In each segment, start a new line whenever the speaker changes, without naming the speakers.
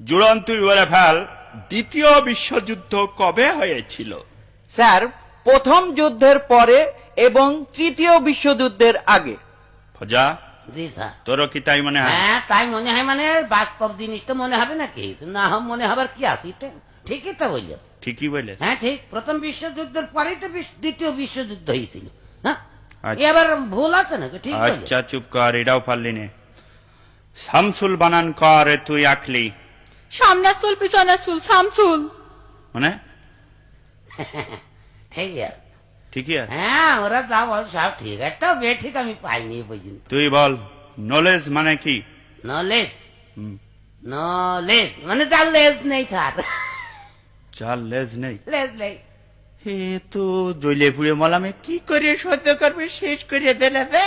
জুড়ন তুই বলে ফেল, দ্বিতীয় বিশ্বযুদ্ধ কবে হয়েছিল?
স্যার, প্রথম যুদ্ধের পরে এবং তৃতীয় বিশ্বযুদ্ধের আগে।
ফজা,
জি স্যার।
তোরও কি তাই মনে হয়?
হ্যাঁ, তাই মনে হয়। মানে বাস্তব জিনিসটা মনে হবে নাকি? না মনে হবার কি আছে? ঠিকই তো বললিস।
ঠিকই বলে।
হ্যাঁ ঠিক, প্রথম বিশ্বযুদ্ধের পরেই তো দ্বিতীয় বিশ্বযুদ্ধ হয়েছিল। হ্যাঁ,
আচ্ছা।
এবার ভুল আছে নাকি? ঠিক বলিস।
আচ্ছা চুপ কর, এটাও পারলি নে। শামসুল বানান কর, তুই আঁকলি।
সামনের চুল পিছনের চুল, শামসুল।
মানে
ঠিক আছে।
ঠিকই আছে।
হ্যাঁ, ওরা যা বল সব ঠিক। একটা বে ঠিক আমি পাইনি এ পর্যন্ত।
তুই বল, নলেজ মানে কি?
নলেজ,
হুম,
নলেজ মানে যার লেজ নেই স্যার।
যার লেজ নেই।
লেজ নেই।
হে তো জ্বলে পুড়ে মলামে কি করে সহ্য করবে, শেষ করে দিলে বে।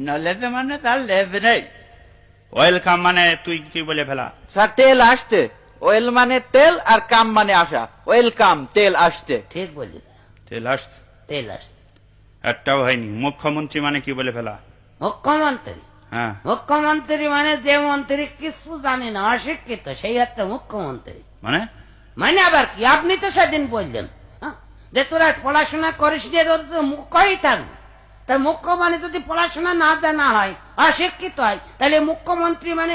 নলেজ মানে তার লেজ নেই। ওয়েলকাম মানে তুই কি বলে ফেলা?
স্যার, তেল আসতে। ওয়েল মানে তেল আর কাম মানে আসা। ওয়েলকাম, তেল আসতে।
ঠিক বলিস।
তেল আসছে,
তেল আসছে।
একটাও হয়নি। মুখ্যমন্ত্রী মানে কি বলে ফেলা?
মুখ্যমন্ত্রী,
হ্যাঁ,
মুখ্যমন্ত্রী মানে যে মন্ত্রী কিছু জানে না, অশিক্ষিত, সেই হচ্ছে মুখ্যমন্ত্রী।
মানে
মানে আবার কি? আপনি তো সেদিন বললেন যে তোরা পড়াশোনা করিস দিয়ে তোর তো মুখ্যই থাকবে। তাই মুখ্য মানে যদি পড়াশোনা না জানা হয়, অশিক্ষিত হয়, তাহলে মুখ্যমন্ত্রী মানে